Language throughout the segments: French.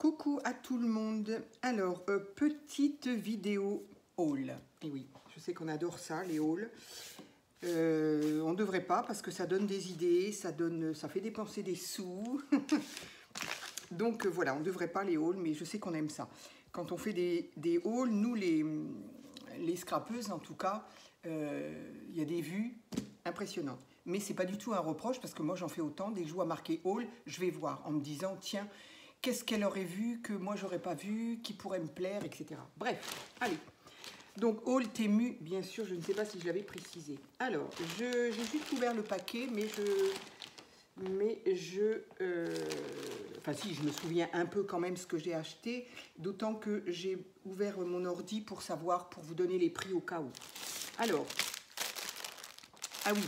Coucou à tout le monde. Alors, petite vidéo haul. Et oui, je sais qu'on adore ça, les hauls. On ne devrait pas parce que ça donne des idées, ça fait dépenser des sous. Donc voilà, on ne devrait pas les hauls, mais je sais qu'on aime ça. Quand on fait des hauls, nous les scrapeuses en tout cas, il y a des vues impressionnantes. Mais c'est pas du tout un reproche parce que moi j'en fais autant. Dès que je vois marqué haul, je vais voir en me disant tiens, qu'est-ce qu'elle aurait vu que moi j'aurais pas vu, qui pourrait me plaire, etc. Bref, allez. Donc haul Temu, bien sûr, je ne sais pas si je l'avais précisé. Alors, j'ai juste ouvert le paquet, enfin si, je me souviens un peu quand même ce que j'ai acheté, d'autant que j'ai ouvert mon ordi pour savoir, pour vous donner les prix au cas où. Alors, ah oui.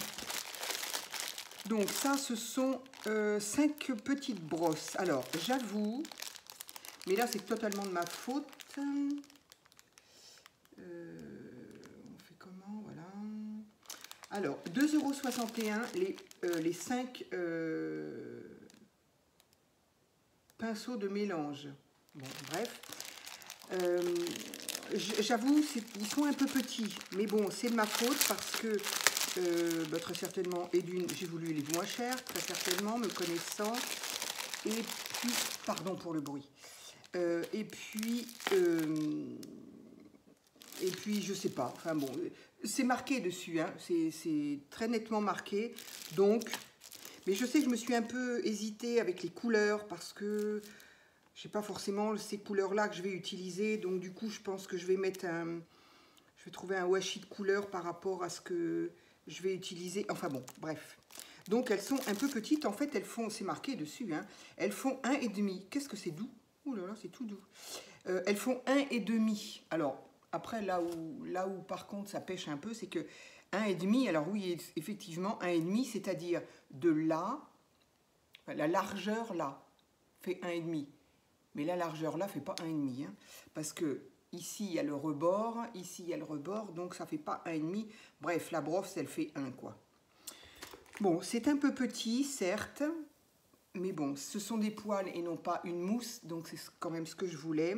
Donc ça, ce sont 5 petites brosses. Alors, j'avoue, mais là, c'est totalement de ma faute. On fait comment? Voilà. Alors, 2,61 € les 5 pinceaux de mélange. Bon, bref. J'avoue, ils sont un peu petits. Mais bon, c'est de ma faute parce que très certainement, et d'une, j'ai voulu les moins chers, très certainement, me connaissant. Et puis, pardon pour le bruit. Et puis, je sais pas. Enfin bon, c'est marqué dessus, hein, c'est très nettement marqué. Donc, mais je sais que je me suis un peu hésitée avec les couleurs parce que je sais pas forcément ces couleurs-là que je vais utiliser. Donc du coup, je pense que je vais mettre je vais trouver un washi de couleur par rapport à ce que je vais utiliser. Enfin bon, bref. Donc elles sont un peu petites. En fait, elles font, c'est marqué dessus, hein, elles font 1,5. Qu'est-ce que c'est doux? Ouh là là, c'est tout doux. Elles font 1,5. Alors, après, là où par contre ça pêche un peu, c'est que 1,5, alors oui, effectivement, 1,5, c'est-à-dire de là, la largeur là, fait 1,5. Mais la largeur là fait pas 1,5, hein, parce que ici il y a le rebord, ici il y a le rebord, donc ça fait pas 1,5. Bref, la brosse elle fait 1 quoi. Bon, c'est un peu petit, certes, mais bon, ce sont des poils et non pas une mousse, donc c'est quand même ce que je voulais.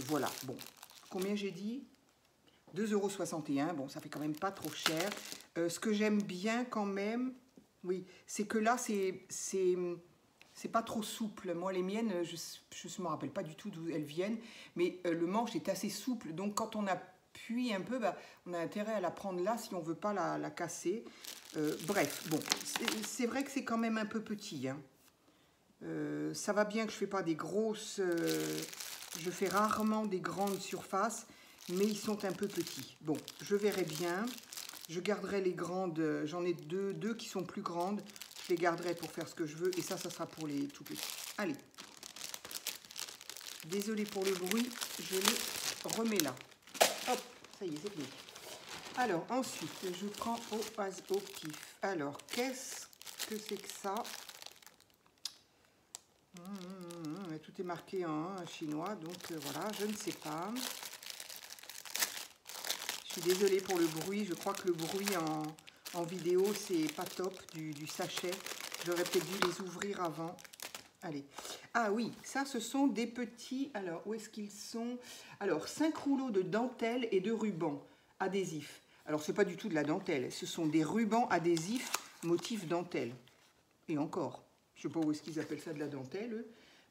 Voilà, bon, combien j'ai dit? 2,61 €, bon, ça fait quand même pas trop cher. Ce que j'aime bien quand même, oui, c'est que là, c'est pas trop souple. Moi, les miennes, je ne me rappelle pas du tout d'où elles viennent, mais le manche est assez souple, donc quand on appuie un peu, bah, on a intérêt à la prendre là si on ne veut pas la casser. Bref, bon, c'est vrai que c'est quand même un peu petit, hein. Ça va bien que je ne fais pas des grosses... je fais rarement des grandes surfaces, mais ils sont un peu petits. Bon, je verrai bien. Je garderai les grandes. J'en ai deux qui sont plus grandes. Je les garderai pour faire ce que je veux. Et ça sera pour les tout petits. Allez. Désolée pour le bruit. Je les remets là. Hop, ça y est, c'est fini. Alors, ensuite, je prends au pif. Alors, qu'est-ce que c'est que ça? Tout est marqué en chinois, donc voilà, je ne sais pas. Je suis désolée pour le bruit. Je crois que le bruit en vidéo, c'est pas top du sachet. J'aurais peut-être dû les ouvrir avant. Allez. Ah oui, ça, ce sont des petits... Alors, où est-ce qu'ils sont? Alors, 5 rouleaux de dentelle et de ruban adhésifs. Alors, ce n'est pas du tout de la dentelle. Ce sont des rubans adhésifs motif dentelle. Et encore, je ne sais pas où est-ce qu'ils appellent ça de la dentelle,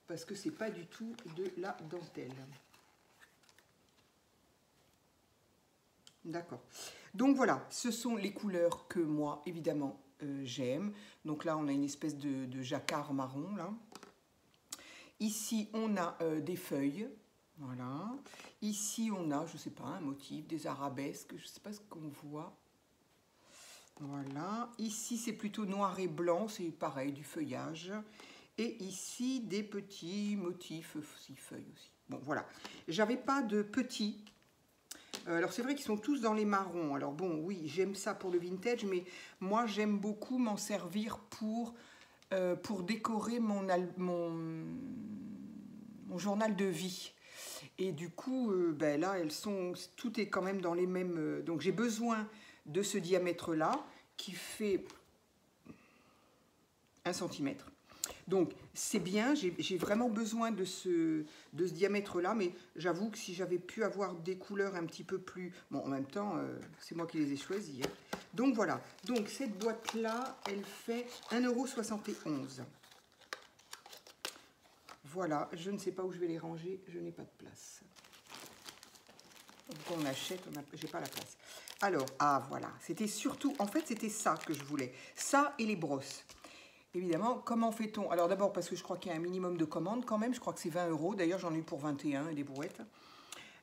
parce que ce n'est pas du tout de la dentelle. D'accord. Donc voilà, ce sont les couleurs que moi, évidemment, j'aime. Donc là, on a une espèce de jacquard marron, là. Ici, on a des feuilles. Voilà. Ici, on a, je ne sais pas, un motif, des arabesques. Je ne sais pas ce qu'on voit. Voilà. Ici, c'est plutôt noir et blanc. C'est pareil, du feuillage. Et ici, des petits motifs, six feuilles aussi. Bon, voilà. J'avais pas de petits. Alors, c'est vrai qu'ils sont tous dans les marrons. Alors, bon, oui, j'aime ça pour le vintage, mais moi, j'aime beaucoup m'en servir pour décorer mon journal de vie. Et du coup, ben là, tout est quand même dans les mêmes... donc, j'ai besoin de ce diamètre-là, qui fait 1 cm. Donc, c'est bien, j'ai vraiment besoin de ce diamètre-là, mais j'avoue que si j'avais pu avoir des couleurs un petit peu plus... Bon, en même temps, c'est moi qui les ai choisies. Hein. Donc, voilà. Donc, cette boîte-là, elle fait 1,71 €. Voilà, je ne sais pas où je vais les ranger, je n'ai pas de place. Donc, on achète, j'ai pas la place. Alors, ah, voilà, c'était surtout... En fait, c'était ça que je voulais. Ça et les brosses. Évidemment, comment fait-on? Alors d'abord parce que je crois qu'il y a un minimum de commandes quand même, je crois que c'est 20 €, d'ailleurs j'en ai eu pour 21 et des brouettes.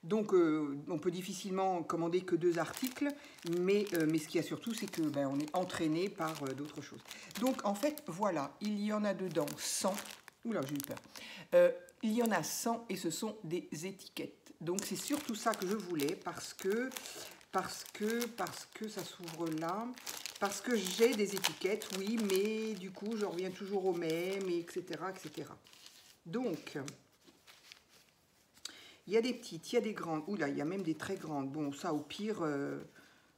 Donc on peut difficilement commander que 2 articles, mais ce qu'il y a surtout c'est que on est entraîné par d'autres choses. Donc en fait voilà, il y en a dedans 100, oula j'ai eu peur, il y en a 100 et ce sont des étiquettes. Donc c'est surtout ça que je voulais parce que ça s'ouvre là, parce que j'ai des étiquettes, oui, mais du coup, je reviens toujours au même, etc., etc. Donc, il y a des petites, il y a des grandes, oula, il y a même des très grandes. Bon, ça, au pire,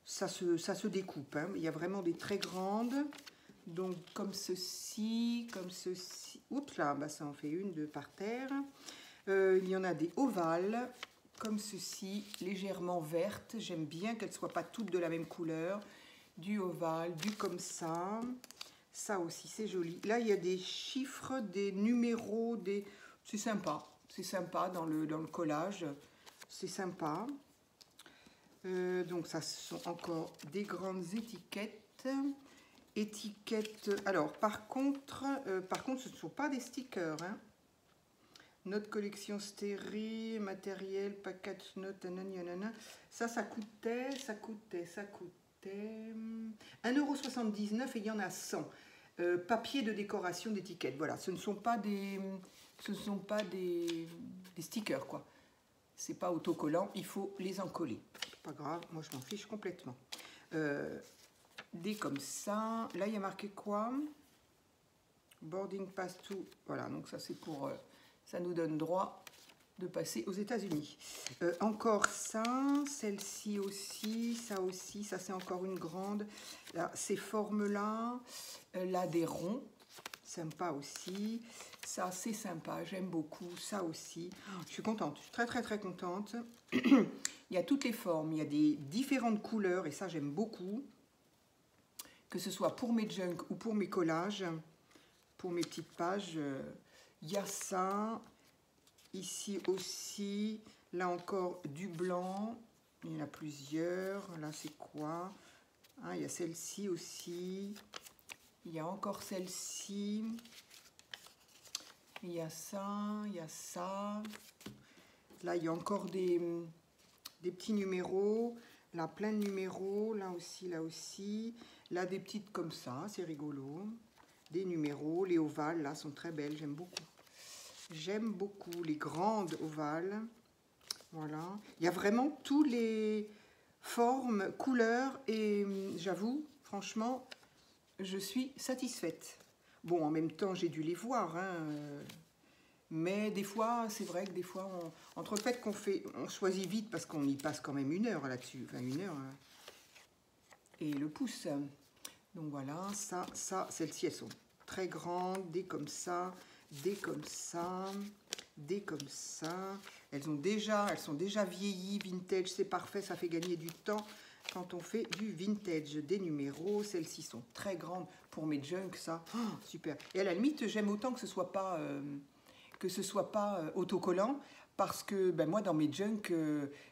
ça se découpe, hein. Il y a vraiment des très grandes, donc comme ceci, oups là, bah, ça en fait une, deux par terre. Il y en a des ovales, comme ceci, légèrement vertes. J'aime bien qu'elles ne soient pas toutes de la même couleur. Du ovale, du comme ça. Ça aussi, c'est joli. Là, il y a des chiffres, des numéros, des... C'est sympa. C'est sympa dans le collage. C'est sympa. Donc, ça, ce sont encore des grandes étiquettes. Étiquettes... Alors, par contre, ce ne sont pas des stickers, hein. Notre collection stérile, matériel, package note, nanana. Ça coûtait 1,79 € et il y en a 100. Papier de décoration d'étiquette. Voilà, ce ne sont pas des stickers, quoi. C'est pas autocollant, il faut les encoller. Pas grave, moi je m'en fiche complètement. Des comme ça. Là, il y a marqué quoi? Boarding pass to. Voilà, donc ça c'est pour... ça nous donne droit de passer aux États-Unis. Encore ça, celle-ci aussi, ça c'est encore une grande. Là, ces formes-là, là des ronds, sympa aussi. Ça c'est sympa, j'aime beaucoup, ça aussi. Je suis contente, je suis très très très contente. Il y a toutes les formes, il y a des différentes couleurs et ça j'aime beaucoup. Que ce soit pour mes junk ou pour mes collages, pour mes petites pages, il y a ça. Ici aussi, là encore du blanc, il y en a plusieurs. Là c'est quoi? Il y a celle-ci aussi, il y a encore celle-ci, il y a ça, il y a ça. Là il y a encore des petits numéros, là plein de numéros, là aussi, là des petites comme ça, c'est rigolo. Des numéros, les ovales là sont très belles, j'aime beaucoup. J'aime beaucoup les grandes ovales. Voilà. Il y a vraiment tous les formes, couleurs et j'avoue, franchement, je suis satisfaite. Bon, en même temps, j'ai dû les voir, hein, mais des fois, c'est vrai que des fois, entre le fait on choisit vite parce qu'on y passe quand même 1 heure là-dessus, enfin 1 heure, et le pouce. Donc voilà, ça, celles-ci, elles sont très grandes, des comme ça. Des comme ça, des comme ça. Elles sont déjà vieillies, vintage, c'est parfait, ça fait gagner du temps quand on fait du vintage. Des numéros, celles-ci sont très grandes pour mes junks, ça, oh, super. Et à la limite, j'aime autant que ce soit pas autocollant, parce que moi dans mes junks,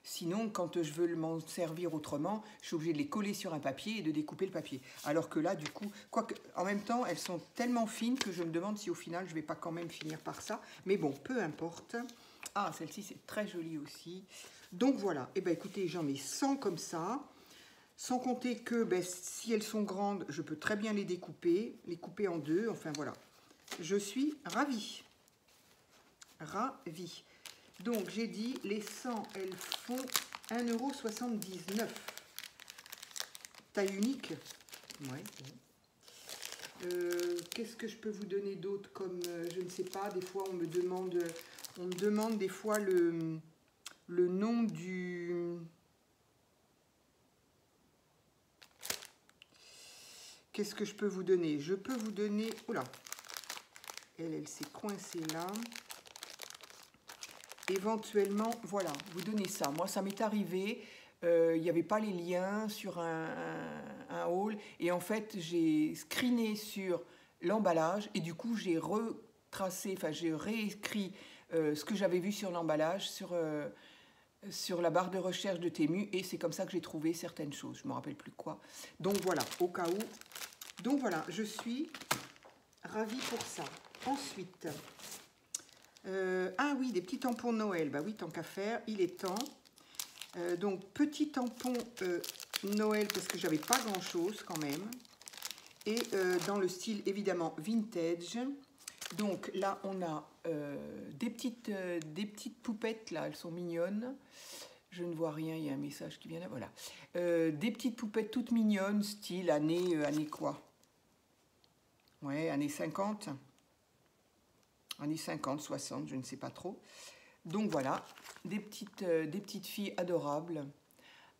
sinon quand je veux m'en servir autrement, je suis obligée de les coller sur un papier et de découper le papier. Alors que là du coup, quoique en même temps elles sont tellement fines que je me demande si au final je vais pas quand même finir par ça. Mais bon, peu importe. Ah, celle-ci c'est très jolie aussi. Donc voilà, et écoutez, j'en ai 100 comme ça. Sans compter que si elles sont grandes, je peux très bien les couper en deux. Enfin voilà, je suis ravie. Ravie. Donc, j'ai dit, les 100, elles font 1,79 €. Taille unique. Ouais. Qu'est-ce que je peux vous donner d'autre comme, je ne sais pas, des fois, on me demande des fois le nom du... Qu'est-ce que je peux vous donner? Je peux vous donner... Oula. Elle s'est coincée là. Éventuellement, voilà, vous donnez ça. Moi, ça m'est arrivé, il n'y avait pas les liens sur un haul. Et en fait, j'ai screené sur l'emballage. Et du coup, j'ai retracé, enfin, j'ai réécrit ce que j'avais vu sur l'emballage, sur la barre de recherche de Temu. Et c'est comme ça que j'ai trouvé certaines choses. Je ne me rappelle plus quoi. Donc voilà, au cas où. Donc voilà, je suis ravie pour ça. Ensuite... ah oui, des petits tampons de Noël. Bah oui, tant qu'à faire, il est temps. Donc, petit tampon Noël, parce que j'avais pas grand-chose quand même. Et dans le style, évidemment, vintage. Donc là, on a des petites poupettes, là, elles sont mignonnes. Je ne vois rien, il y a un message qui vient là, voilà. Des petites poupettes toutes mignonnes, style année quoi? Ouais, années 50. Années 50, 60, je ne sais pas trop. Donc voilà, des petites filles adorables.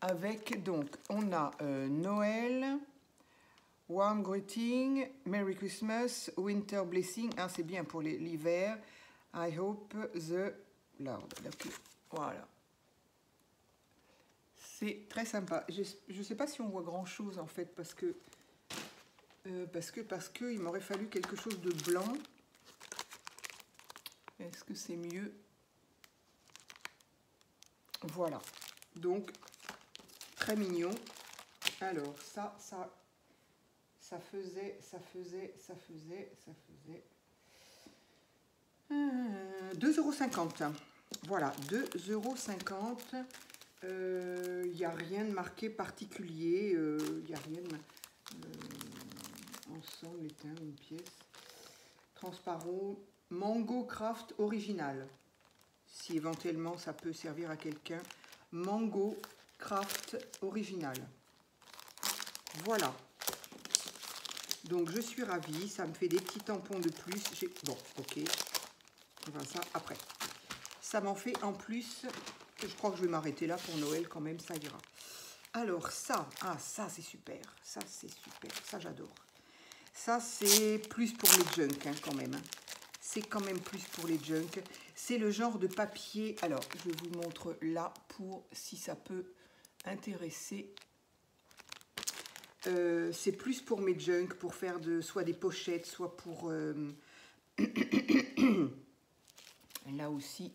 Avec, donc, on a Noël, Warm Greeting, Merry Christmas, Winter Blessing. Ah, c'est bien pour l'hiver. I hope the Lord. Voilà. C'est très sympa. Je ne sais pas si on voit grand chose en fait, parce que il m'aurait fallu quelque chose de blanc. Est-ce que c'est mieux? Voilà. Donc, très mignon. Alors, ça faisait 2,50 €. Voilà, 2,50 €. Il n'y a rien de marqué particulier. Il n'y a rien de... ensemble, éteint, une pièce. Transparent. Mango Craft original. Si éventuellement ça peut servir à quelqu'un. Mango Craft original. Voilà. Donc je suis ravie. Ça me fait des petits tampons de plus. Bon, ok. On va ça après. Ça m'en fait en plus. Je crois que je vais m'arrêter là pour Noël quand même. Ça ira. Alors ça. Ah, ça c'est super. Ça c'est super. Ça j'adore. Ça c'est plus pour les junk hein, quand même. C'est quand même plus pour les junk. C'est le genre de papier. Alors, je vous montre là pour si ça peut intéresser. C'est plus pour mes junk, pour faire soit des pochettes, soit pour... Là aussi,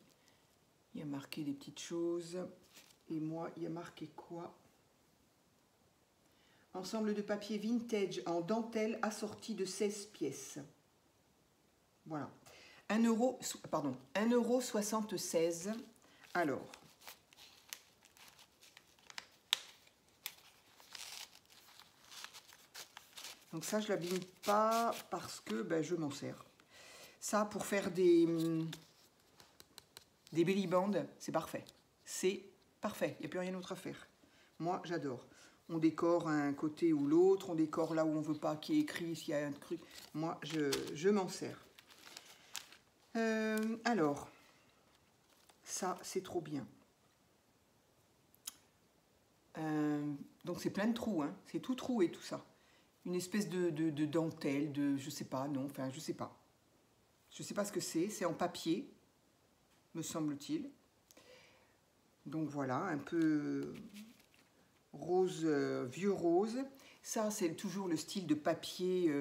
il y a marqué des petites choses. Et moi, il y a marqué quoi? Ensemble de papier vintage en dentelle assorti de 16 pièces. Voilà. 1,76 €. Alors, donc ça, je ne l'abîme pas parce que ben, je m'en sers. Ça, pour faire des belly bands, c'est parfait. C'est parfait. Il n'y a plus rien d'autre à faire. Moi, j'adore. On décore un côté ou l'autre. On décore là où on ne veut pas qu'il y ait écrit, s'il y a un truc. Moi, je m'en sers. Alors, ça, c'est trop bien. Donc, c'est plein de trous, hein. C'est tout troué, tout ça. Une espèce de dentelle, je sais pas, non, enfin, je sais pas. Je sais pas ce que c'est. C'est en papier, me semble-t-il. Donc, voilà, un peu rose, vieux rose. Ça, c'est toujours le style de papier...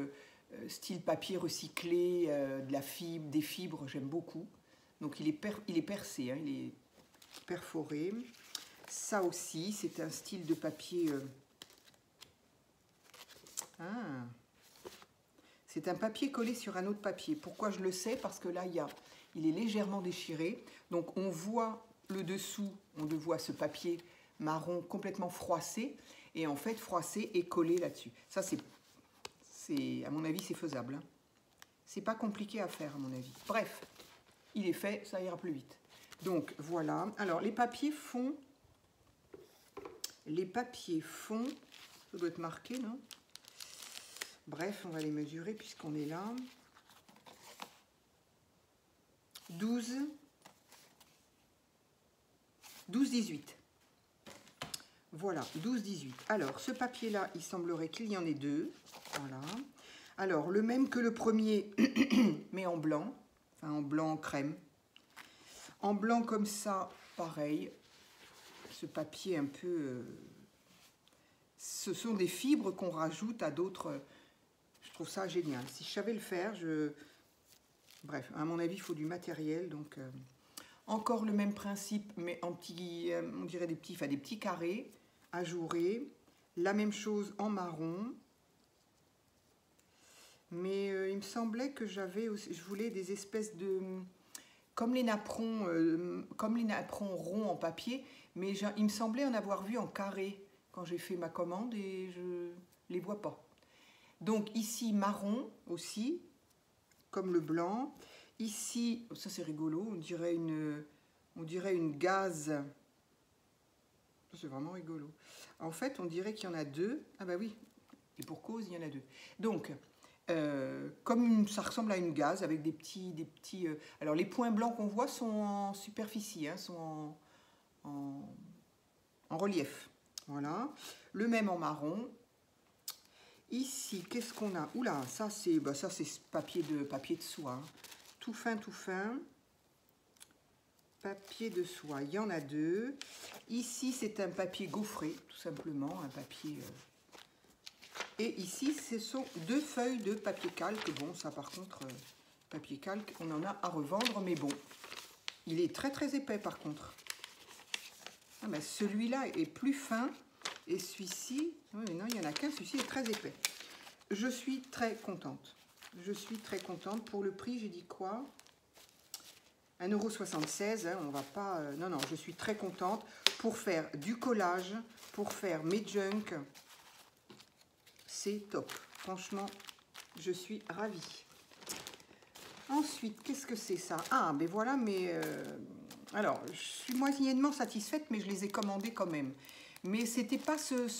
style papier recyclé, de la fibre, des fibres, j'aime beaucoup. Donc il est percé, hein, il est perforé. Ça aussi, c'est un style de papier... c'est un papier collé sur un autre papier. Pourquoi je le sais? Parce que là, il est légèrement déchiré. Donc on voit le dessous, on voit ce papier marron complètement froissé. Et en fait, froissé et collé là-dessus. Ça, à mon avis, c'est faisable. Hein. C'est pas compliqué à faire, à mon avis. Bref, il est fait, ça ira plus vite. Donc, voilà. Alors, les papiers font... Ça doit être marqué, non? Bref, on va les mesurer puisqu'on est là. 12, 18. Voilà, 12, 18. Alors, ce papier-là, il semblerait qu'il y en ait deux. Voilà. Alors, le même que le premier, mais en blanc. Enfin, en blanc crème. En blanc comme ça, pareil. Ce papier un peu... ce sont des fibres qu'on rajoute à d'autres... Je trouve ça génial. Si je savais le faire, bref, à mon avis, il faut du matériel. Donc, encore le même principe, mais en petits, on dirait des petits carrés ajourés. La même chose en marron. Mais il me semblait que je voulais des espèces de... comme les napperons ronds en papier, mais il me semblait en avoir vu en carré quand j'ai fait ma commande et je les vois pas. Donc ici marron aussi, comme le blanc. Ici, ça c'est rigolo, on dirait une gaze. C'est vraiment rigolo. En fait, on dirait qu'il y en a deux. Ah bah oui, et pour cause, il y en a deux. Donc, comme ça ressemble à une gaze avec des petits. Alors les points blancs qu'on voit sont en superficie, hein, sont en relief. Voilà. Le même en marron. Ici, qu'est-ce qu'on a? Oula, ça c'est ce papier de soie. Hein. Tout fin, tout fin. Papier de soie, il y en a deux. Ici, c'est un papier gaufré, tout simplement, un papier... Et ici, ce sont deux feuilles de papier calque. Bon, ça par contre, papier calque, on en a à revendre, mais bon. Il est très très épais par contre. Ah ben, celui-là est plus fin. Et celui-ci, oui, non, il n'y en a qu'un, celui-ci est très épais. Je suis très contente. Je suis très contente. Pour le prix, j'ai dit quoi? 1,76 €, hein, on va pas... non, non, je suis très contente pour faire du collage, pour faire mes junk. C'est top. Franchement, je suis ravie. Ensuite, qu'est-ce que c'est ça? Ah, ben voilà, mais... alors, je suis moyennement satisfaite, mais je les ai commandés quand même. Mais c'était pas cet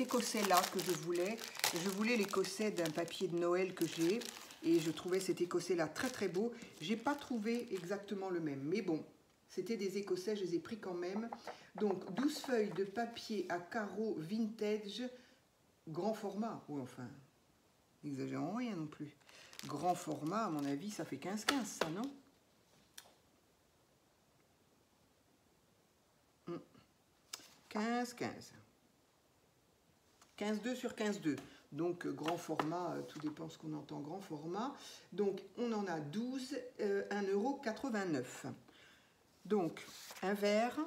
écossais-là que je voulais. Je voulais l'écossais d'un papier de Noël que j'ai. Et je trouvais cet écossais-là très très beau. J'ai pas trouvé exactement le même. Mais bon, c'était des écossais, je les ai pris quand même. Donc, 12 feuilles de papier à carreaux vintage, grand format. Oui, enfin, n'exagérons rien non plus. Grand format, à mon avis, ça fait 15-15, ça, non? 15-15. 15,2 sur 15,2. Donc, grand format, tout dépend ce qu'on entend grand format. Donc, on en a 12, 1,89 €. Donc, un vert.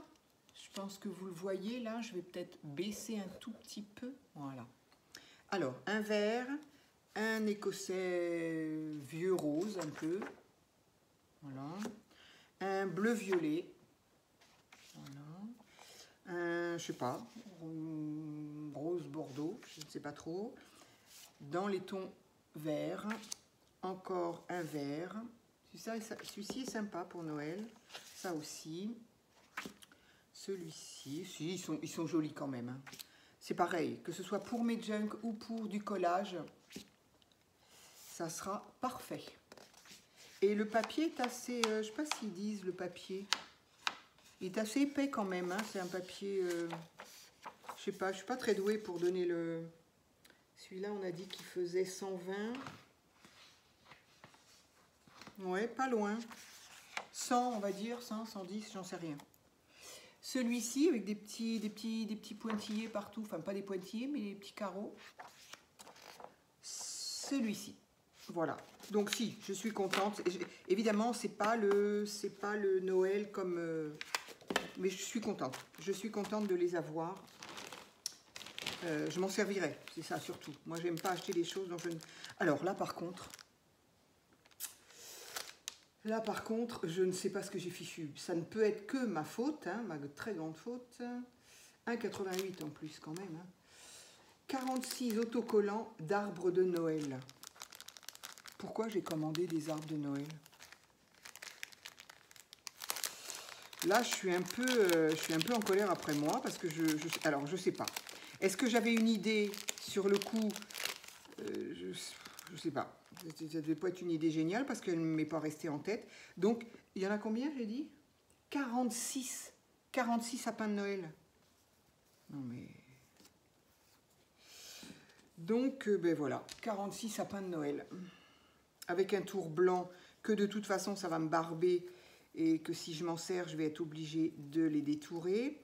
Je pense que vous le voyez là. Je vais peut-être baisser un tout petit peu. Voilà. Alors, un vert, un écossais vieux rose un peu. Voilà. Un bleu-violet. Voilà. Un, je sais pas, rose bordeaux, je ne sais pas trop. Dans les tons verts, encore un vert. Celui-ci est sympa pour Noël. Ça aussi. Celui-ci, si, ils sont jolis quand même. Hein. C'est pareil, que ce soit pour mes junk ou pour du collage, ça sera parfait. Et le papier est assez, je ne sais pas s'ils disent le papier. Il est assez épais quand même. Hein. C'est un papier, je sais pas, je suis pas très douée pour donner le... Celui-là, on a dit qu'il faisait 120. Ouais, pas loin. 100, on va dire, 100, 110, j'en sais rien. Celui-ci, avec des petits pointillés partout. Enfin, pas des pointillés, mais des petits carreaux. Celui-ci. Voilà. Donc, si, je suis contente. Évidemment, c'est pas le Noël comme... mais je suis contente. Je suis contente de les avoir. Je m'en servirai, c'est ça surtout. Moi, j'aime pas acheter des choses dont je ne... Alors là, par contre, je ne sais pas ce que j'ai fichu. Ça ne peut être que ma faute, hein, ma très grande faute. 1,88 en plus quand même. Hein. 46 autocollants d'arbres de Noël. Pourquoi j'ai commandé des arbres de Noël? Là, je suis un peu en colère après moi parce que alors, je sais pas. Est-ce que j'avais une idée sur le coup? Je sais pas. Ça ne devait pas être une idée géniale parce qu'elle ne m'est pas restée en tête. Donc, il y en a combien, j'ai dit? 46. 46 sapins de Noël. Non, mais... Donc, ben voilà, 46 sapins de Noël. Avec un tour blanc que de toute façon, ça va me barber et que si je m'en sers, je vais être obligée de les détourer.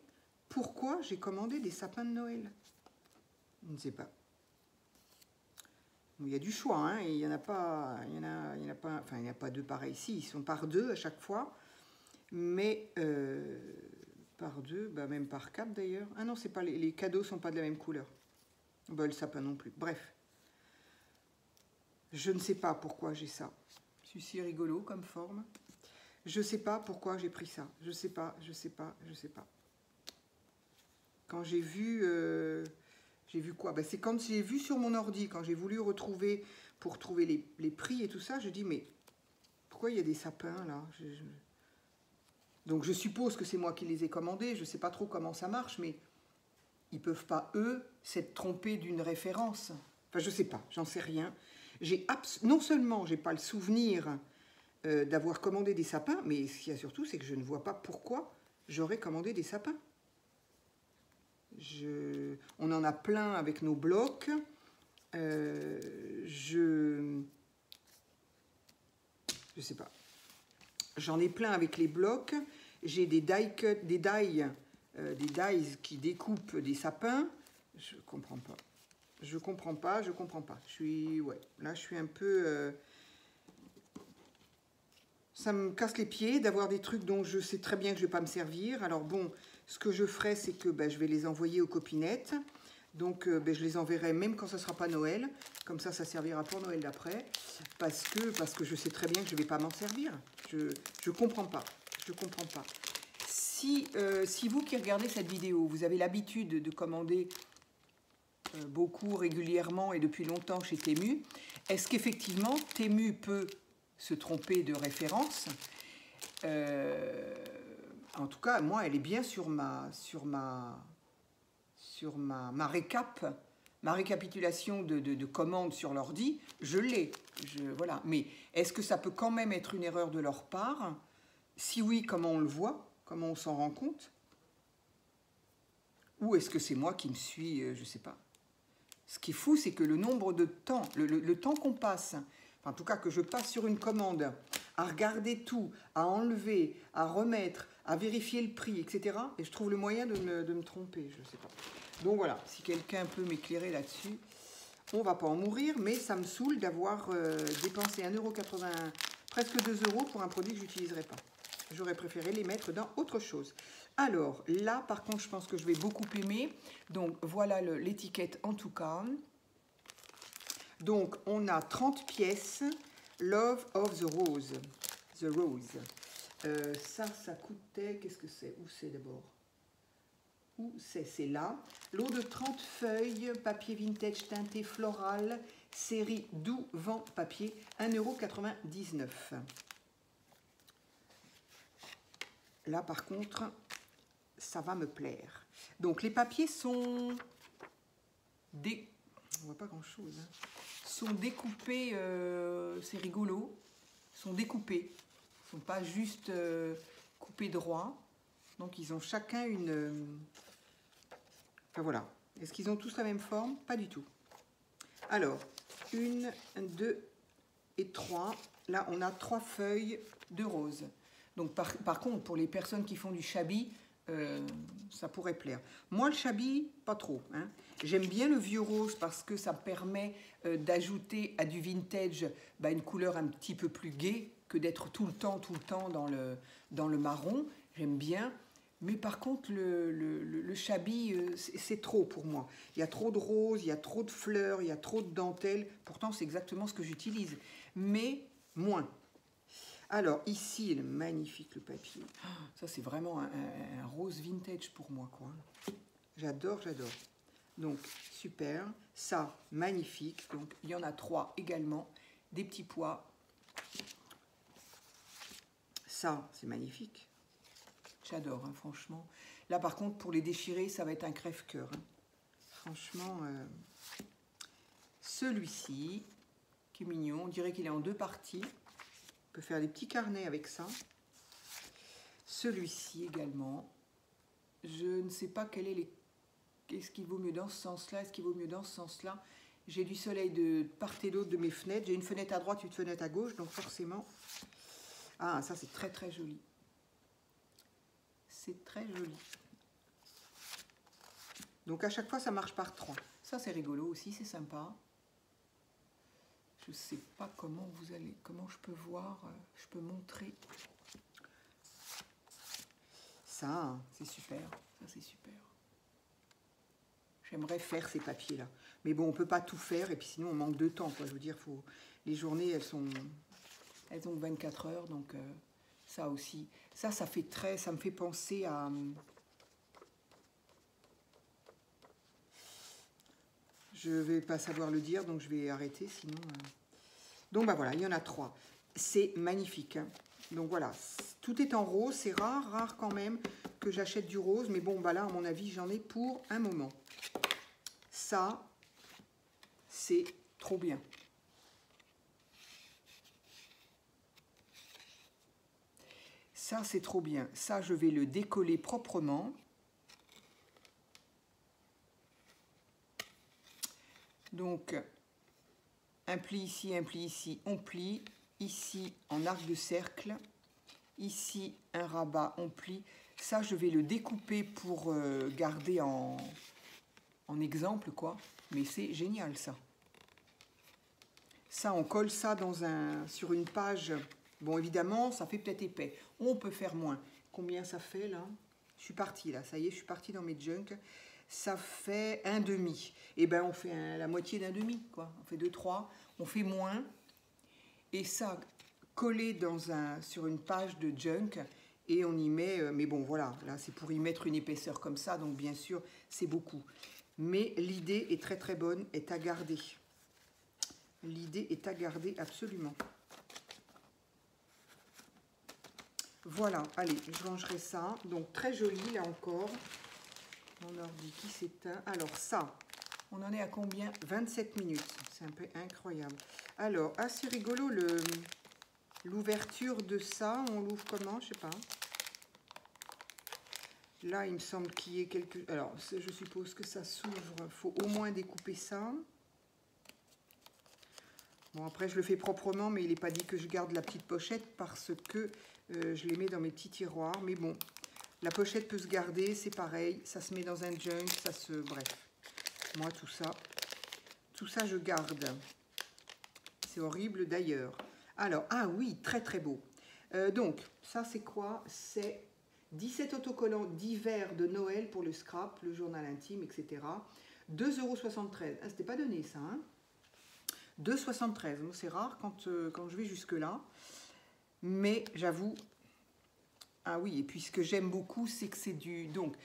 Pourquoi j'ai commandé des sapins de Noël? Je ne sais pas. Il y a du choix, hein, et il n'y en a pas, enfin, il n'y a pas deux pareils ici, ils sont par deux à chaque fois, mais par deux, bah même par quatre d'ailleurs. Ah non, c'est pas les cadeaux sont pas de la même couleur. Bah, le sapin non plus. Bref, je ne sais pas pourquoi j'ai ça. C'est si rigolo comme forme. Je ne sais pas pourquoi j'ai pris ça. Je sais pas. Quand j'ai vu quoi? Ben, c'est quand j'ai vu sur mon ordi, quand j'ai voulu retrouver, pour trouver les prix et tout ça, je dis, mais pourquoi il y a des sapins là? Donc je suppose que c'est moi qui les ai commandés, je ne sais pas trop comment ça marche, mais ils ne peuvent pas, eux, s'être trompés d'une référence. Enfin, je ne sais pas, j'en sais rien. Non seulement je n'ai pas le souvenir d'avoir commandé des sapins, mais ce qu'il y a surtout, c'est que je ne vois pas pourquoi j'aurais commandé des sapins. On en a plein avec nos blocs. Je sais pas. J'en ai plein avec les blocs. J'ai des die qui découpent des sapins. Je comprends pas. Je comprends pas. Là, je suis un peu. Ça me casse les pieds d'avoir des trucs dont je sais très bien que je ne vais pas me servir. Alors bon, ce que je ferai, c'est que je vais les envoyer aux copinettes. Donc je les enverrai même quand ça ne sera pas Noël. Comme ça servira pour Noël d'après. Parce que je sais très bien que je ne vais pas m'en servir. Je comprends pas. Je comprends pas. Si vous qui regardez cette vidéo, vous avez l'habitude de commander beaucoup, régulièrement et depuis longtemps chez Temu, est-ce qu'effectivement Temu peut se tromper de référence? En tout cas, moi, elle est bien sur ma récapitulation de commandes sur l'ordi. Je l'ai. Voilà. Mais est-ce que ça peut quand même être une erreur de leur part? Si oui, comment on le voit? Comment on s'en rend compte? Ou est-ce que c'est moi qui me suis... je ne sais pas. Ce qui est fou, c'est que le nombre de temps, le temps qu'on passe, en tout cas que je passe sur une commande, à regarder tout, à enlever, à remettre, à vérifier le prix, etc. Et je trouve le moyen de me tromper, je ne sais pas. Donc voilà, si quelqu'un peut m'éclairer là-dessus, on ne va pas en mourir, mais ça me saoule d'avoir dépensé 1,80 €, presque 2 € pour un produit que je n'utiliserai pas. J'aurais préféré les mettre dans autre chose. Alors, là, par contre, je pense que je vais beaucoup aimer. Donc, voilà l'étiquette en tout cas. Donc, on a 30 pièces. Love of the Rose. The Rose. Ça coûtait... Qu'est-ce que c'est? Où c'est d'abord? Où c'est? C'est là. Lot de 30 feuilles, papier vintage teinté floral, série Doux Vent Papier, 1,99 €. Là, par contre, ça va me plaire. Donc, les papiers sont... On voit pas grand-chose. Hein. Sont découpés, c'est rigolo. Sont découpés. Ils ne sont pas juste coupés droit. Donc, ils ont chacun une... Enfin, voilà. Est-ce qu'ils ont tous la même forme? Pas du tout. Alors, 1, 2 et 3. Là, on a 3 feuilles de rose. Donc, par contre, pour les personnes qui font du shabby, ça pourrait plaire. Moi, le shabby, pas trop. Hein. J'aime bien le vieux rose parce que ça permet d'ajouter à du vintage une couleur un petit peu plus gaie que d'être tout le temps dans le marron. J'aime bien. Mais par contre, le shabby, c'est trop pour moi. Il y a trop de rose, il y a trop de fleurs, il y a trop de dentelles. Pourtant, c'est exactement ce que j'utilise. Mais moins. Alors, ici, il est magnifique, le papier. Ça, c'est vraiment un rose vintage pour moi, quoi. J'adore, j'adore. Donc, super. Ça, magnifique. Donc, il y en a 3 également. Des petits pois. Ça, c'est magnifique. J'adore, hein, franchement. Là, par contre, pour les déchirer, ça va être un crève-cœur. Hein. Franchement, celui-ci, qui est mignon. On dirait qu'il est en 2 parties. On peut faire des petits carnets avec ça. Celui-ci également. Je ne sais pas quel est Est-ce qu'il vaut mieux dans ce sens-là? Est-ce qu'il vaut mieux dans ce sens-là? J'ai du soleil de part et d'autre de mes fenêtres. J'ai une fenêtre à droite, une fenêtre à gauche, donc forcément... Ah, ça c'est très très joli. C'est très joli. Donc à chaque fois, ça marche par 3. Ça c'est rigolo aussi, c'est sympa. Je sais pas comment comment je peux voir, je peux montrer. Ça, c'est super. Ça c'est super. J'aimerais faire ces papiers-là. Mais bon, on ne peut pas tout faire, et puis sinon on manque de temps, quoi. Je veux dire, les journées, elles ont 24 heures, donc ça aussi. Ça fait ça me fait penser à... Je ne vais pas savoir le dire, donc je vais arrêter, sinon... Donc bah voilà, il y en a 3. C'est magnifique, hein. Donc voilà, tout est en rose, c'est rare quand même que j'achète du rose, mais bon, bah là, à mon avis, j'en ai pour un moment. Ça, c'est trop bien. Ça, c'est trop bien. Ça, je vais le décoller proprement. Donc, un pli ici, on plie. Ici, en arc de cercle. Ici, un rabat, on plie. Ça, je vais le découper pour garder en exemple, quoi. Mais c'est génial, ça. Ça, on colle ça sur une page. Bon, évidemment, ça fait peut-être épais. On peut faire moins. Combien ça fait, là? Je suis partie, là. Ça y est, je suis partie dans mes junk. Ça fait 1,5. Et ben, on fait la moitié d'1,5, quoi. On fait 2-3. On fait moins. Et ça, collé sur une page de junk. Et on y met... mais bon, voilà. Là, c'est pour y mettre une épaisseur comme ça. Donc, bien sûr, c'est beaucoup. Mais l'idée est très, très bonne. Est à garder. L'idée est à garder absolument. Voilà, allez, je rangerai ça. Donc, très joli, là encore. Mon ordi qui s'éteint. Alors, ça, on en est à combien? 27 minutes. C'est un peu incroyable. Alors, assez rigolo, l'ouverture de ça. On l'ouvre comment? Je sais pas. Là, il me semble qu'il y ait quelque... Alors, je suppose que ça s'ouvre. Il faut au moins découper ça. Bon, après, je le fais proprement, mais il n'est pas dit que je garde la petite pochette parce que je les mets dans mes petits tiroirs. Mais bon, la pochette peut se garder, c'est pareil. Ça se met dans un junk, Bref, moi, tout ça, je garde. C'est horrible, d'ailleurs. Alors, ah oui, très, très beau. Donc, ça, c'est quoi? C'est 17 autocollants d'hiver de Noël pour le scrap, le journal intime, etc. 2,73 €. Ah, c'était pas donné, ça, hein? 2,73 €. C'est rare quand je vais jusque-là. Mais j'avoue... Ah oui, et puis ce que j'aime beaucoup, c'est que c'est du... Donc,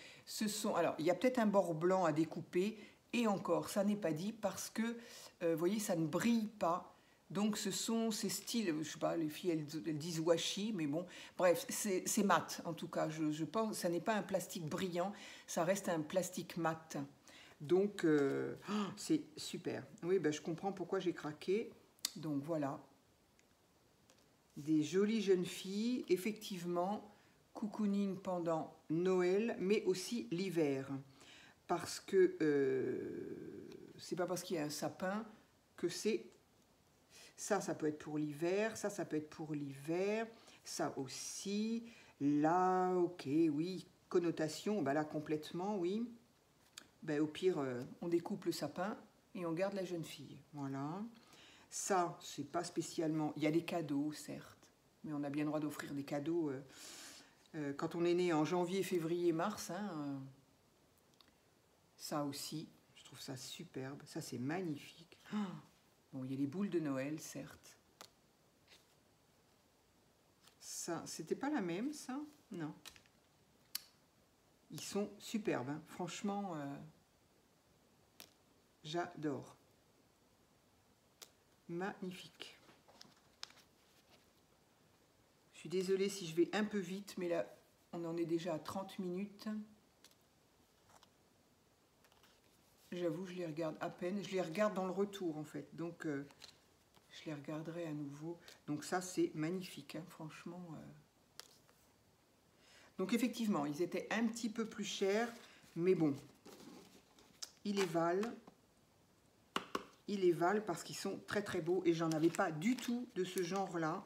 alors, il y a peut-être un bord blanc à découper. Et encore, ça n'est pas dit parce que, vous voyez, ça ne brille pas. Donc, ce sont ces styles... Je sais pas, les filles, elles disent washi, mais bon. Bref, c'est mat, en tout cas. Je pense ça n'est pas un plastique brillant. Ça reste un plastique mat. Donc, c'est super. Oui, ben, je comprends pourquoi j'ai craqué. Donc, voilà. Des jolies jeunes filles, effectivement, cocooning pendant Noël, mais aussi l'hiver. Parce que c'est pas parce qu'il y a un sapin que c'est... Ça peut être pour l'hiver, ça peut être pour l'hiver, ça aussi. Là, ok, oui, connotation, ben là, complètement, oui. Ben, au pire, on découpe le sapin et on garde la jeune fille. Voilà. Ça, c'est pas spécialement... Il y a des cadeaux, certes, mais on a bien le droit d'offrir des cadeaux quand on est né en janvier, février, mars. Hein, ça aussi, je trouve ça superbe. Ça, c'est magnifique. Oh, bon, il y a les boules de Noël, certes. Ça, c'était pas la même, ça? Non. Ils sont superbes, hein. Franchement, j'adore. Magnifique. Je suis désolée si je vais un peu vite, mais là, on en est déjà à 30 minutes. J'avoue, je les regarde à peine. Je les regarde dans le retour, en fait. Donc, je les regarderai à nouveau. Donc, ça, c'est magnifique, hein, franchement. Donc, effectivement, ils étaient un petit peu plus chers, mais bon, ils les valent. ils les valent parce qu'ils sont très très beaux. Et j'en avais pas du tout de ce genre-là.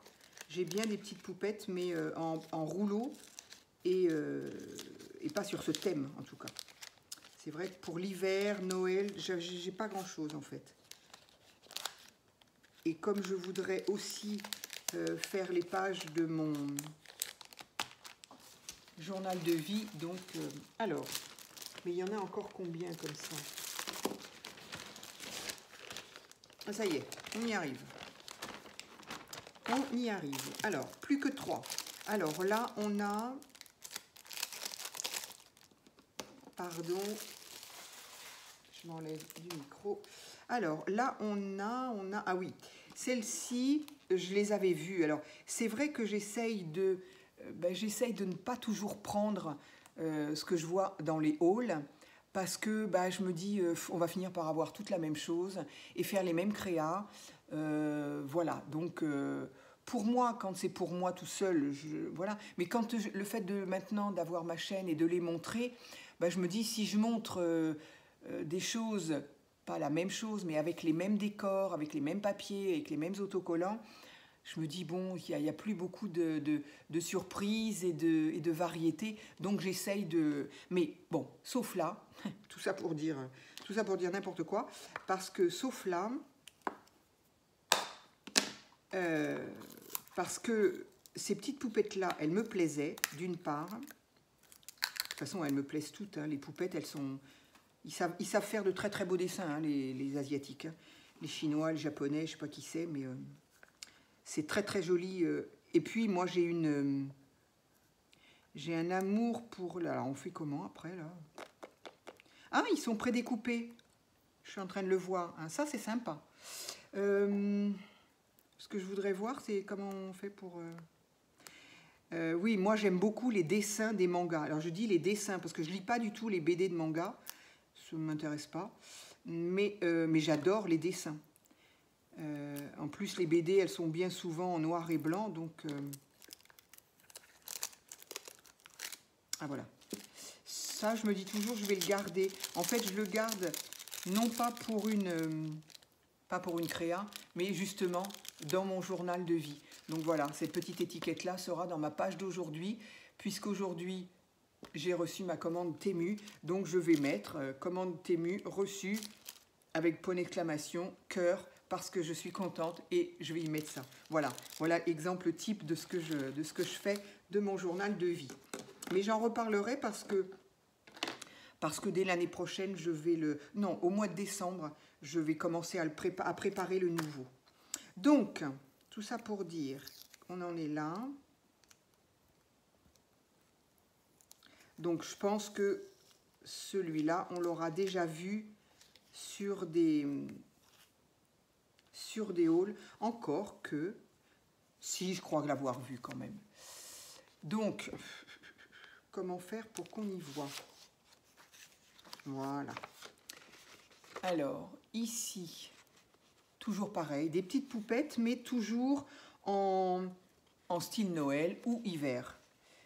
J'ai bien des petites poupettes, mais en rouleau et pas sur ce thème en tout cas. C'est vrai que pour l'hiver, Noël, j'ai pas grand-chose en fait. Et comme je voudrais aussi faire les pages de mon journal de vie, donc alors, mais il y en a encore combien comme ça? Ah, ça y est, on y arrive. On y arrive. Alors, plus que 3. Alors là, on a... Pardon, je m'enlève du micro. Alors là, on a... Ah oui, celles-ci, je les avais vues. Alors, c'est vrai que j'essaye de ne pas toujours prendre ce que je vois dans les hauls, parce que je me dis, on va finir par avoir toute la même chose et faire les mêmes créas. Voilà, donc pour moi, quand c'est pour moi tout seul, voilà. Mais quand le fait de maintenant d'avoir ma chaîne et de les montrer, je me dis, si je montre des choses, pas la même chose, mais avec les mêmes décors, avec les mêmes papiers, avec les mêmes autocollants, je me dis, bon, il n'y a plus beaucoup de surprises et de variétés, donc j'essaye de... Mais bon, sauf là, tout ça pour dire n'importe quoi, parce que sauf là, parce que ces petites poupettes-là, elles me plaisaient, d'une part. De toute façon, elles me plaisent toutes, hein, les poupettes, elles sont... Ils savent faire de très très beaux dessins, hein, les Asiatiques, hein. Les Chinois, les Japonais, je ne sais pas qui c'est, mais... c'est très très joli. Et puis moi j'ai un amour pour... Là, on fait comment après là? Ah, ils sont prédécoupés. Je suis en train de le voir. Hein. Ça c'est sympa. Ce que je voudrais voir, c'est comment on fait pour... oui, moi j'aime beaucoup les dessins des mangas. Alors je dis les dessins parce que je lis pas du tout les BD de manga. Ça ne m'intéresse pas. Mais j'adore les dessins. En plus, les BD, elles sont bien souvent en noir et blanc, donc... Ah, voilà. Ça, je me dis toujours, je vais le garder. En fait, je le garde non pas pour une créa, mais justement dans mon journal de vie. Donc voilà, cette petite étiquette-là sera dans ma page d'aujourd'hui, puisqu'aujourd'hui, j'ai reçu ma commande Temu. Donc, je vais mettre commande Temu reçue avec point d'exclamation, cœur, parce que je suis contente et je vais y mettre ça. Voilà, voilà exemple type de ce que je fais de mon journal de vie. Mais j'en reparlerai parce que dès l'année prochaine, je vais non, au mois de décembre, je vais commencer à préparer le nouveau. Donc, tout ça pour dire qu'on en est là. Donc, je pense que celui-là, on l'aura déjà vu sur des hauls, encore que, si, je crois l'avoir vu quand même. Donc, comment faire pour qu'on y voit? Voilà. Alors, ici, toujours pareil, des petites poupettes, mais toujours en style Noël ou hiver.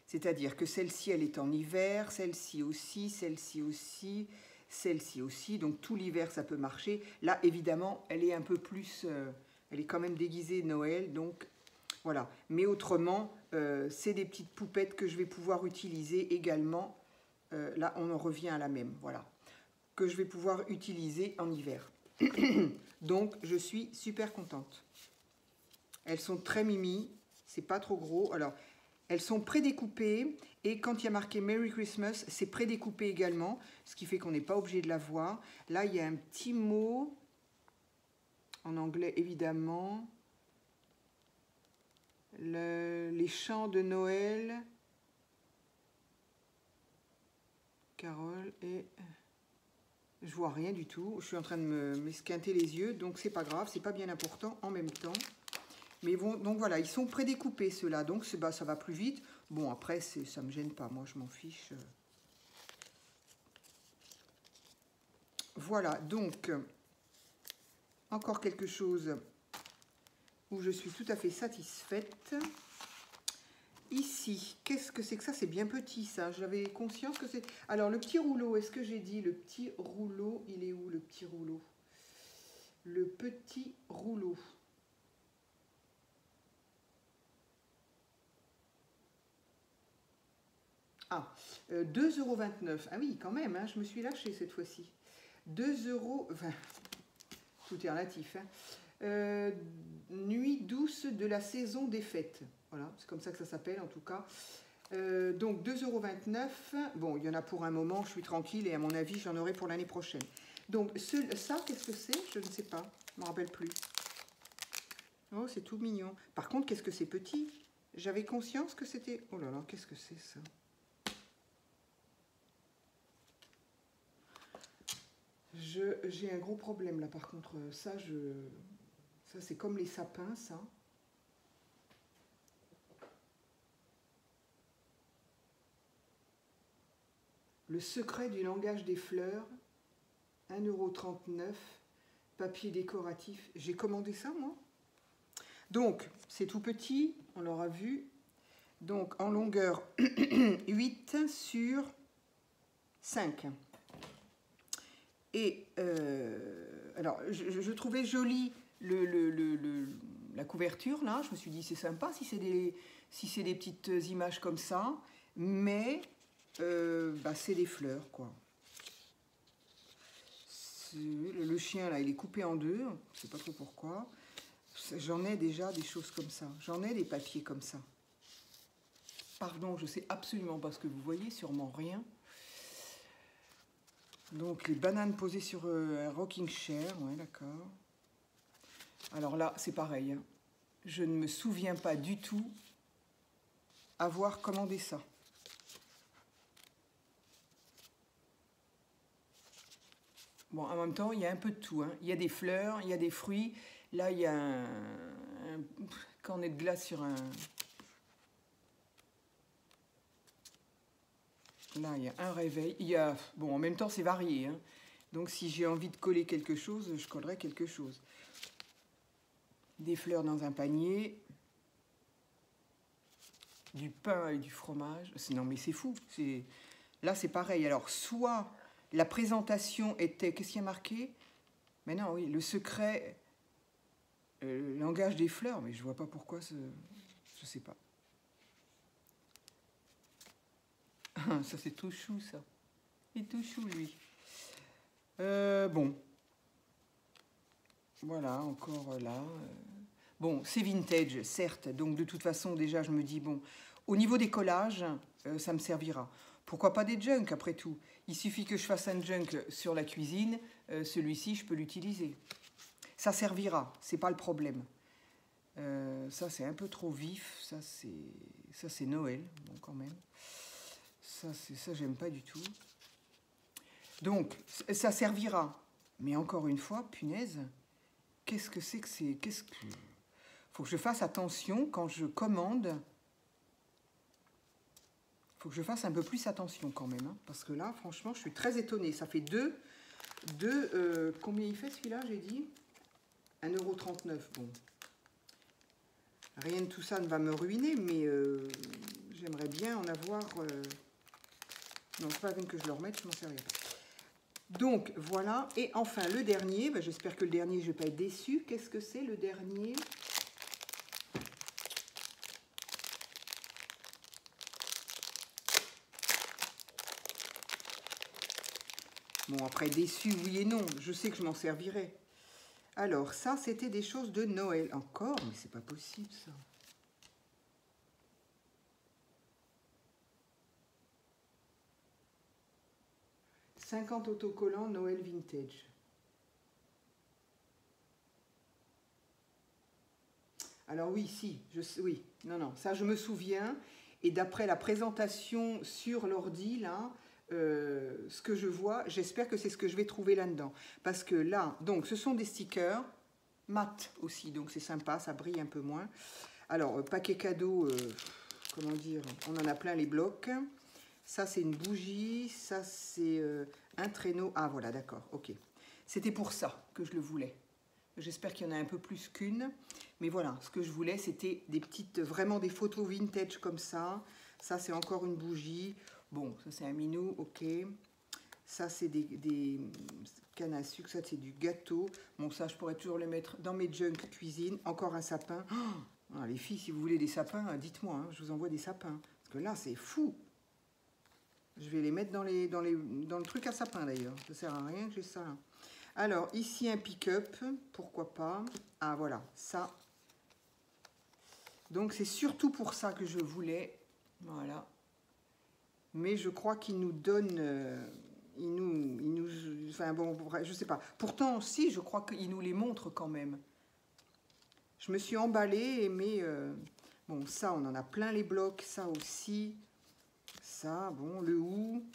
C'est-à-dire que celle-ci, elle est en hiver, celle-ci aussi, celle-ci aussi, celle-ci aussi. Donc, tout l'hiver, ça peut marcher. Là, évidemment, elle est un peu plus... elle est quand même déguisée Noël, donc voilà. Mais autrement, c'est des petites poupettes que je vais pouvoir utiliser également. Là, on en revient à la même, voilà. Que je vais pouvoir utiliser en hiver. Donc, je suis super contente. Elles sont très mimi, c'est pas trop gros. Alors, elles sont prédécoupées et quand il y a marqué Merry Christmas, c'est prédécoupé également, ce qui fait qu'on n'est pas obligé de la voir. Là, il y a un petit mot en anglais, évidemment. Les chants de Noël. Carole et... Je vois rien du tout. Je suis en train de m'esquinter les yeux, donc c'est pas grave, c'est pas bien important en même temps. Mais bon, donc voilà, ils sont prédécoupés ceux-là, donc ça va plus vite. Bon, après, ça me gêne pas, moi je m'en fiche. Voilà, donc, encore quelque chose où je suis tout à fait satisfaite. Ici, qu'est-ce que c'est que ça? C'est bien petit, ça. J'avais conscience que c'est... Alors, le petit rouleau, est-ce que j'ai dit le petit rouleau? Il est où, le petit rouleau? le petit rouleau. Ah, 2,29 €. Ah oui, quand même, hein, je me suis lâchée cette fois-ci. 2 €, enfin, tout est relatif. Hein. Nuit douce de la saison des fêtes. Voilà, c'est comme ça que ça s'appelle en tout cas. Donc 2,29 €. Bon, il y en a pour un moment, je suis tranquille et à mon avis, j'en aurai pour l'année prochaine. Donc ça, qu'est-ce que c'est? Je ne sais pas, je ne me rappelle plus. Oh, c'est tout mignon. Par contre, qu'est-ce que c'est petit? J'avais conscience que c'était... Oh là là, qu'est-ce que c'est ça? J'ai un gros problème là par contre, ça c'est comme les sapins ça. Le secret du langage des fleurs, 1,39 €, papier décoratif. J'ai commandé ça moi. Donc c'est tout petit, on l'aura vu. Donc en longueur 8 sur 5. Et alors, je trouvais jolie la couverture, là. Je me suis dit, c'est sympa si c'est des petites images comme ça. Mais bah, c'est des fleurs, quoi. Le chien, là, il est coupé en deux. Je ne sais pas trop pourquoi. J'en ai déjà des choses comme ça. J'en ai des papiers comme ça. Pardon, je ne sais absolument pas ce que vous voyez, sûrement rien. Donc les bananes posées sur un rocking chair, ouais d'accord. Alors là, c'est pareil. Hein. Je ne me souviens pas du tout avoir commandé ça. Bon, en même temps, il y a un peu de tout. Hein. Il y a des fleurs, il y a des fruits. Là, il y a un cornet de glace sur un... Là, il y a un réveil. Il y a... Bon, en même temps, c'est varié. Hein. Donc, si j'ai envie de coller quelque chose, je collerai quelque chose. Des fleurs dans un panier. Du pain et du fromage. Non, mais c'est fou. Là, c'est pareil. Alors, soit la présentation était... Qu'est-ce qu'il y a marqué? Mais non, oui, le secret... le langage des fleurs. Mais je vois pas pourquoi... Je sais pas. Ça, c'est tout chou, ça. Il est tout chou, lui. Bon. Voilà, encore là. Bon, c'est vintage, certes. Donc, de toute façon, déjà, je me dis, bon, au niveau des collages, ça me servira. Pourquoi pas des junks, après tout? Il suffit que je fasse un junk sur la cuisine. Celui-ci, je peux l'utiliser. Ça servira, c'est pas le problème. Ça, c'est un peu trop vif. Ça, c'est Noël, bon, quand même. Ça, j'aime pas du tout. Donc, ça servira. Mais encore une fois, punaise, qu'est-ce que c'est que c'est? Faut que je fasse attention quand je commande. Faut que je fasse un peu plus attention quand même. Hein, parce que là, franchement, je suis très étonnée. Ça fait combien il fait celui-là, j'ai dit 1,39 €. Bon. Rien de tout ça ne va me ruiner, mais j'aimerais bien en avoir... Non, c'est pas la peine que je le remette, je m'en servirai pas. Donc, voilà. Et enfin, le dernier. Ben, j'espère que le dernier, je ne vais pas être déçue. Qu'est-ce que c'est, le dernier? Bon, après, déçu, oui et non. Je sais que je m'en servirai. Alors, ça, c'était des choses de Noël. Encore? Mais c'est pas possible, ça. « 50 autocollants Noël Vintage ». Alors oui, si, oui, non, ça je me souviens. Et d'après la présentation sur l'ordi, là, ce que je vois, j'espère que c'est ce que je vais trouver là-dedans. Parce que là, donc, ce sont des stickers, mat aussi, donc c'est sympa, ça brille un peu moins. Alors, paquet cadeau, comment dire, on en a plein les blocs. Ça, c'est une bougie, ça, c'est un traîneau. Ah, voilà, d'accord, ok. C'était pour ça que je le voulais. J'espère qu'il y en a un peu plus qu'une. Mais voilà, ce que je voulais, c'était des petites, vraiment des photos vintage comme ça. Ça, c'est encore une bougie. Bon, ça, c'est un minou, ok. Ça, c'est des cannes à sucre. Ça, c'est du gâteau. Bon, ça, je pourrais toujours le mettre dans mes junk cuisine. Encore un sapin. Oh, les filles, si vous voulez des sapins, dites-moi. Hein, je vous envoie des sapins. Parce que là, c'est fou. Je vais les mettre dans le truc à sapin, d'ailleurs. Ça sert à rien que j'ai ça. Là. Alors, ici, un pick-up. Pourquoi pas. Ah, voilà. Ça. Donc, c'est surtout pour ça que je voulais. Voilà. Mais je crois qu'il nous donne... enfin bon, je sais pas. Pourtant, si, je crois qu'il nous les montre quand même. Je me suis emballée, mais... bon, ça, on en a plein les blocs. Ça aussi. Ça, bon, le ou.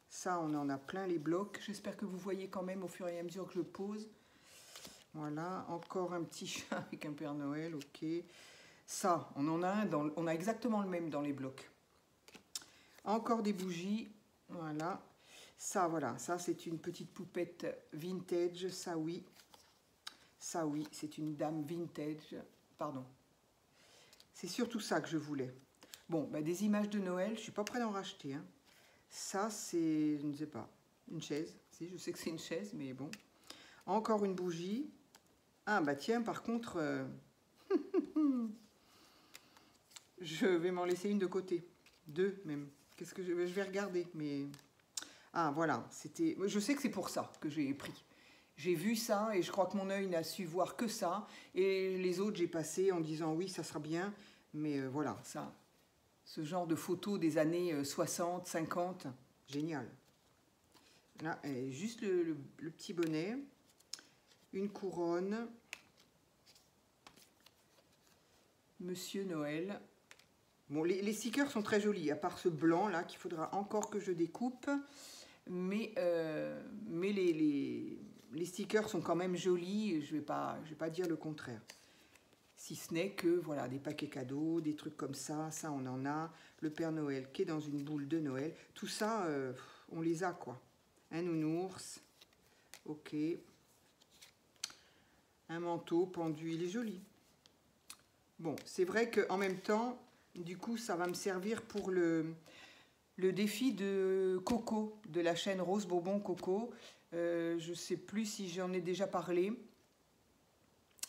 Ça, on en a plein les blocs. J'espère que vous voyez quand même au fur et à mesure que je pose. Voilà, encore un petit chat avec un Père Noël, ok. Ça, on en a un, on a exactement le même dans les blocs. Encore des bougies, voilà. Ça, voilà, ça c'est une petite poupette vintage, ça oui. Ça oui, c'est une dame vintage, pardon. C'est surtout ça que je voulais. Bon, bah, des images de Noël, je ne suis pas prête d'en racheter. Hein. Ça, c'est, je ne sais pas, une chaise. Si, je sais que c'est une chaise, mais bon. Encore une bougie. Ah, bah tiens, par contre, je vais m'en laisser une de côté. Deux, même. Qu'est-ce que je vais regarder, mais... Ah, voilà, c'était... Je sais que c'est pour ça que j'ai pris. J'ai vu ça et je crois que mon œil n'a su voir que ça. Et les autres, j'ai passé en disant oui, ça sera bien. Mais voilà, ça, ce genre de photos des années 60, 50, génial. Là, juste le petit bonnet, une couronne, Monsieur Noël. Bon, les stickers sont très jolis, à part ce blanc là qu'il faudra encore que je découpe. Mais les stickers sont quand même jolis, je vais pas dire le contraire. Si ce n'est que, voilà, des paquets cadeaux, des trucs comme ça, ça on en a. Le Père Noël qui est dans une boule de Noël. Tout ça, on les a quoi. Un nounours, ok. Un manteau pendu, il est joli. Bon, c'est vrai qu'en même temps, du coup, ça va me servir pour le défi de Coco, de la chaîne Rose Bourbon Coco. Je ne sais plus si j'en ai déjà parlé.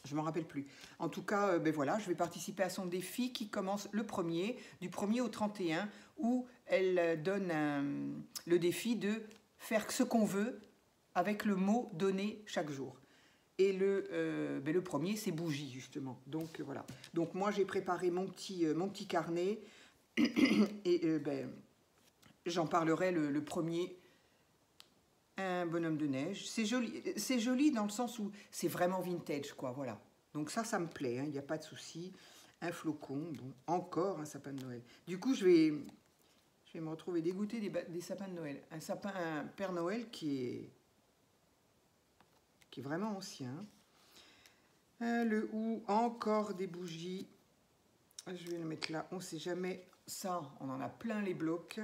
Je ne m'en rappelle plus. En tout cas, ben voilà, je vais participer à son défi qui commence le 1er, du 1er au 31, où elle donne le défi de faire ce qu'on veut avec le mot donné chaque jour. Et le premier, c'est bougie, justement. Donc, voilà. Donc, moi, j'ai préparé mon petit carnet. Et j'en parlerai le premier. Un bonhomme de neige. C'est joli dans le sens où c'est vraiment vintage, quoi, voilà. Donc ça me plaît, il n'y a pas de souci. Un flocon, bon, encore un sapin de Noël. Du coup, je vais me retrouver dégoûtée des sapins de Noël. Un Père Noël qui est vraiment ancien. Le ou, encore des bougies. Je vais le mettre là, on ne sait jamais. Ça, on en a plein les blocs.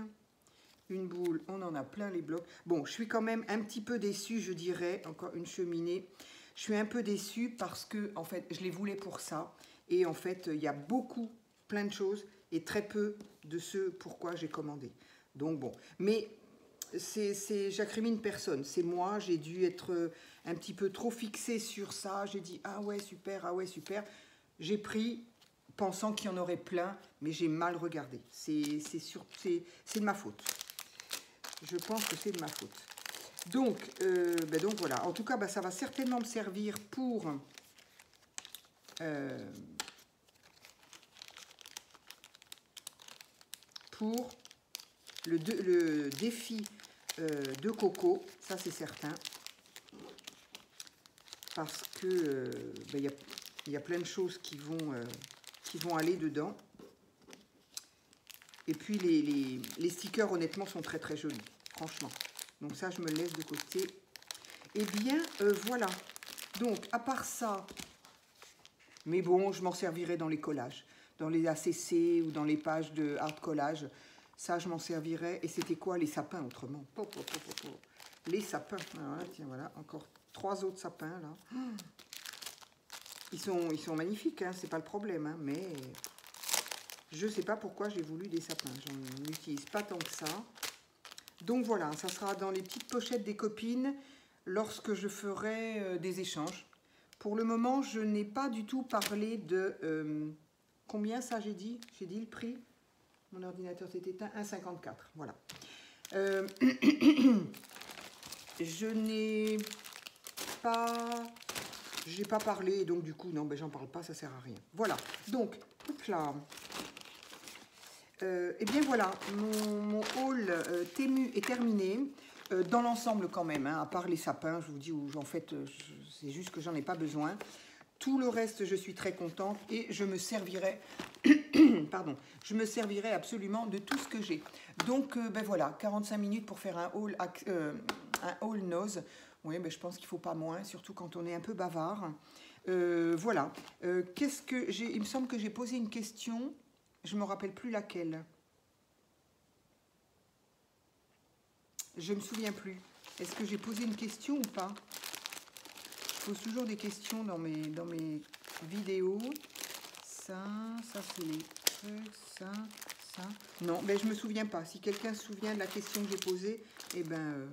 Une boule, on en a plein les blocs. Bon, je suis quand même un petit peu déçue, je dirais. Encore une cheminée. Je suis un peu déçue parce que, en fait, je les voulais pour ça. Et en fait, il y a plein de choses et très peu de ce pourquoi j'ai commandé. Donc bon, mais j'accrimine personne. C'est moi, j'ai dû être un petit peu trop fixée sur ça. J'ai dit, ah ouais, super, ah ouais, super. J'ai pris pensant qu'il y en aurait plein, mais j'ai mal regardé. C'est de ma faute. Je pense que c'est de ma faute. Donc, donc voilà. En tout cas, ça va certainement me servir pour le défi de Coco. Ça, c'est certain. Parce que y a plein de choses qui vont aller dedans. Et puis, les stickers, honnêtement, sont très, très jolis. Franchement. Donc ça, je me le laisse de côté. Eh bien, voilà. Donc, à part ça, mais bon, je m'en servirai dans les collages. Dans les ACC ou dans les pages de Art Collage. Ça, je m'en servirai. Et c'était quoi, les sapins, autrement? Les sapins. Voilà, tiens, voilà. Encore 3 autres sapins, là. Ils sont magnifiques, hein, c'est pas le problème. Hein, mais je sais pas pourquoi j'ai voulu des sapins. J'en utilise pas tant que ça. Donc voilà, ça sera dans les petites pochettes des copines lorsque je ferai des échanges. Pour le moment, je n'ai pas du tout parlé de... combien ça j'ai dit? J'ai dit le prix. Mon ordinateur s'est éteint, 1,54. Voilà. Je n'ai pas... J'ai pas parlé, donc du coup, non, ben, j'en parle pas, ça sert à rien. Voilà, donc, hop là. Eh bien voilà, mon haul Temu est terminé. Dans l'ensemble quand même, hein, à part les sapins, je vous dis, où en fait, c'est juste que j'en ai pas besoin. Tout le reste, je suis très contente et je me servirai, pardon, je me servirai absolument de tout ce que j'ai. Donc, ben voilà, 45 minutes pour faire un haul nose. Oui, ben je pense qu'il ne faut pas moins, surtout quand on est un peu bavard. Voilà. Qu'est-ce que j'ai? Il me semble que j'ai posé une question. Je ne me rappelle plus laquelle. Je ne me souviens plus. Est-ce que j'ai posé une question ou pas? Je pose toujours des questions dans mes vidéos. Ça c'est les trucs, ça. Non, ben je ne me souviens pas. Si quelqu'un se souvient de la question que j'ai posée, eh ben,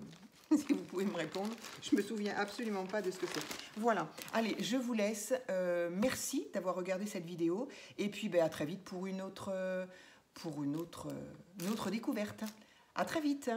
si vous pouvez me répondre. Je ne me souviens absolument pas de ce que c'est. Voilà. Allez, je vous laisse. Merci d'avoir regardé cette vidéo. Et puis, ben, à très vite pour une autre découverte. À très vite.